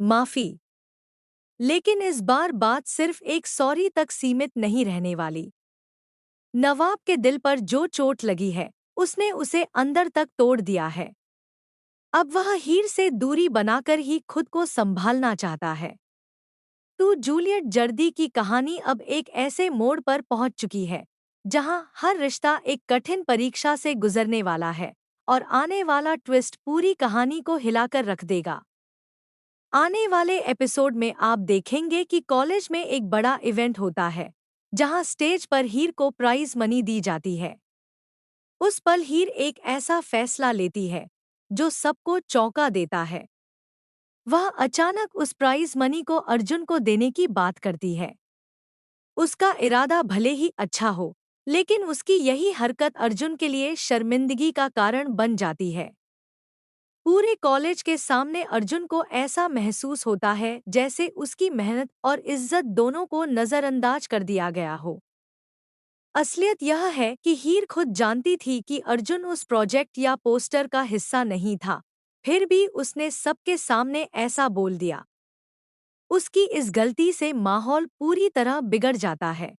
माफी। लेकिन इस बार बात सिर्फ एक सॉरी तक सीमित नहीं रहने वाली। नवाब के दिल पर जो चोट लगी है, उसने उसे अंदर तक तोड़ दिया है। अब वह हीर से दूरी बनाकर ही खुद को संभालना चाहता है। तो जूलियट जर्दी की कहानी अब एक ऐसे मोड़ पर पहुंच चुकी है जहां हर रिश्ता एक कठिन परीक्षा से गुजरने वाला है, और आने वाला ट्विस्ट पूरी कहानी को हिलाकर रख देगा। आने वाले एपिसोड में आप देखेंगे कि कॉलेज में एक बड़ा इवेंट होता है जहां स्टेज पर हीर को प्राइज मनी दी जाती है। उस पल हीर एक ऐसा फैसला लेती है जो सबको चौंका देता है। वह अचानक उस प्राइज मनी को अर्जुन को देने की बात करती है। उसका इरादा भले ही अच्छा हो, लेकिन उसकी यही हरकत अर्जुन के लिए शर्मिंदगी का कारण बन जाती है। पूरे कॉलेज के सामने अर्जुन को ऐसा महसूस होता है जैसे उसकी मेहनत और इज्जत दोनों को नज़रअंदाज कर दिया गया हो। असलियत यह है कि हीर खुद जानती थी कि अर्जुन उस प्रोजेक्ट या पोस्टर का हिस्सा नहीं था, फिर भी उसने सबके सामने ऐसा बोल दिया। उसकी इस गलती से माहौल पूरी तरह बिगड़ जाता है।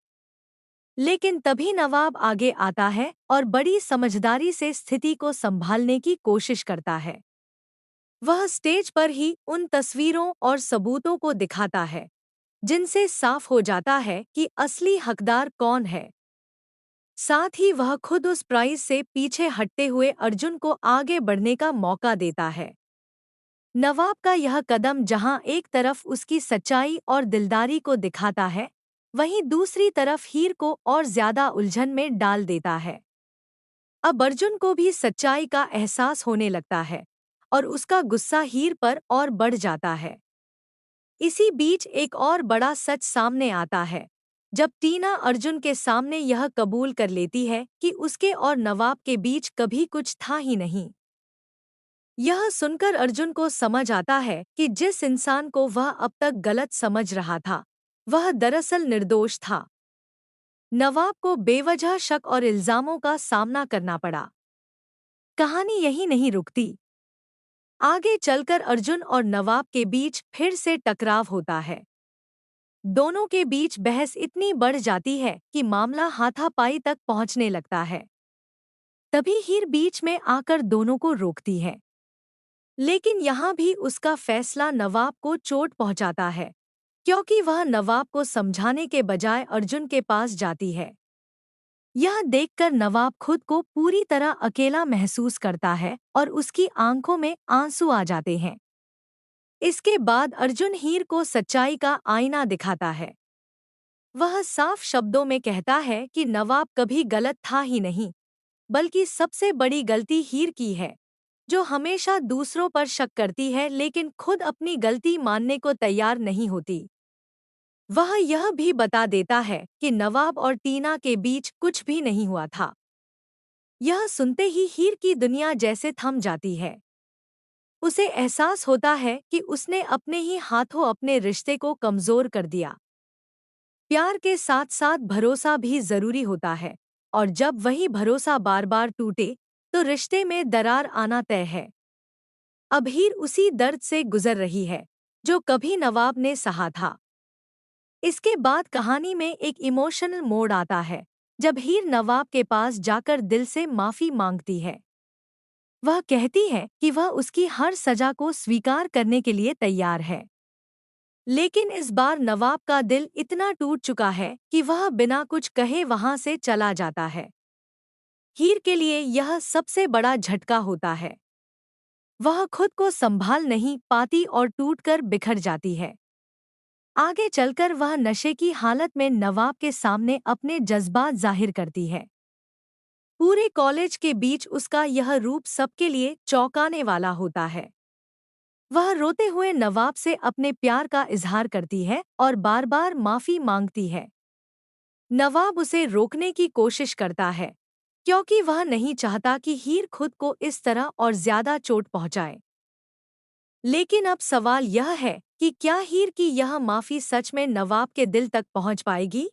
लेकिन तभी नवाब आगे आता है और बड़ी समझदारी से स्थिति को संभालने की कोशिश करता है। वह स्टेज पर ही उन तस्वीरों और सबूतों को दिखाता है जिनसे साफ हो जाता है कि असली हकदार कौन है। साथ ही वह खुद उस प्राइज से पीछे हटते हुए अर्जुन को आगे बढ़ने का मौका देता है। नवाब का यह कदम जहां एक तरफ उसकी सच्चाई और दिलदारी को दिखाता है, वहीं दूसरी तरफ हीर को और ज्यादा उलझन में डाल देता है। अब अर्जुन को भी सच्चाई का एहसास होने लगता है और उसका गुस्सा हीर पर और बढ़ जाता है। इसी बीच एक और बड़ा सच सामने आता है जब टीना अर्जुन के सामने यह कबूल कर लेती है कि उसके और नवाब के बीच कभी कुछ था ही नहीं। यह सुनकर अर्जुन को समझ आता है कि जिस इंसान को वह अब तक गलत समझ रहा था, वह दरअसल निर्दोष था। नवाब को बेवजह शक और इल्जामों का सामना करना पड़ा। कहानी यहीं नहीं रुकती। आगे चलकर अर्जुन और नवाब के बीच फिर से टकराव होता है। दोनों के बीच बहस इतनी बढ़ जाती है कि मामला हाथापाई तक पहुंचने लगता है। तभी हीर बीच में आकर दोनों को रोकती है। लेकिन यहाँ भी उसका फैसला नवाब को चोट पहुंचाता है, क्योंकि वह नवाब को समझाने के बजाय अर्जुन के पास जाती है। यह देखकर नवाब खुद को पूरी तरह अकेला महसूस करता है और उसकी आंखों में आंसू आ जाते हैं। इसके बाद अर्जुन हीर को सच्चाई का आईना दिखाता है। वह साफ शब्दों में कहता है कि नवाब कभी गलत था ही नहीं, बल्कि सबसे बड़ी गलती हीर की है, जो हमेशा दूसरों पर शक करती है लेकिन खुद अपनी गलती मानने को तैयार नहीं होती। वह यह भी बता देता है कि नवाब और टीना के बीच कुछ भी नहीं हुआ था। यह सुनते ही हीर की दुनिया जैसे थम जाती है। उसे एहसास होता है कि उसने अपने ही हाथों अपने रिश्ते को कमजोर कर दिया। प्यार के साथ साथ भरोसा भी जरूरी होता है, और जब वही भरोसा बार बार टूटे तो रिश्ते में दरार आना तय है। अब हीर उसी दर्द से गुजर रही है जो कभी नवाब ने सहा था। इसके बाद कहानी में एक इमोशनल मोड़ आता है जब हीर नवाब के पास जाकर दिल से माफी मांगती है। वह कहती है कि वह उसकी हर सजा को स्वीकार करने के लिए तैयार है। लेकिन इस बार नवाब का दिल इतना टूट चुका है कि वह बिना कुछ कहे वहां से चला जाता है। हीर के लिए यह सबसे बड़ा झटका होता है। वह खुद को संभाल नहीं पाती और टूटकर बिखर जाती है। आगे चलकर वह नशे की हालत में नवाब के सामने अपने जज्बात जाहिर करती है। पूरे कॉलेज के बीच उसका यह रूप सबके लिए चौंकाने वाला होता है। वह रोते हुए नवाब से अपने प्यार का इजहार करती है और बार बार माफी मांगती है। नवाब उसे रोकने की कोशिश करता है, क्योंकि वह नहीं चाहता कि हीर खुद को इस तरह और ज्यादा चोट पहुंचाए। लेकिन अब सवाल यह है कि क्या हीर की यह माफी सच में नवाब के दिल तक पहुंच पाएगी,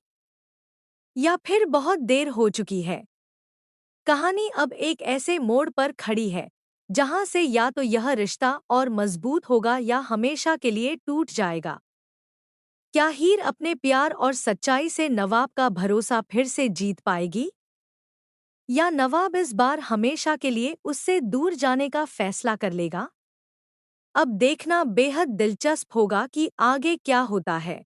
या फिर बहुत देर हो चुकी है। कहानी अब एक ऐसे मोड़ पर खड़ी है जहां से या तो यह रिश्ता और मजबूत होगा या हमेशा के लिए टूट जाएगा। क्या हीर अपने प्यार और सच्चाई से नवाब का भरोसा फिर से जीत पाएगी, या नवाब इस बार हमेशा के लिए उससे दूर जाने का फैसला कर लेगा? अब देखना बेहद दिलचस्प होगा कि आगे क्या होता है।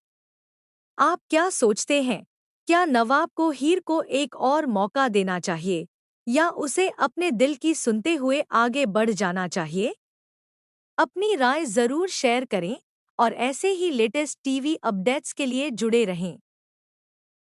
आप क्या सोचते हैं? क्या नवाब को हीर को एक और मौका देना चाहिए, या उसे अपने दिल की सुनते हुए आगे बढ़ जाना चाहिए? अपनी राय जरूर शेयर करें और ऐसे ही लेटेस्ट टीवी अपडेट्स के लिए जुड़े रहें।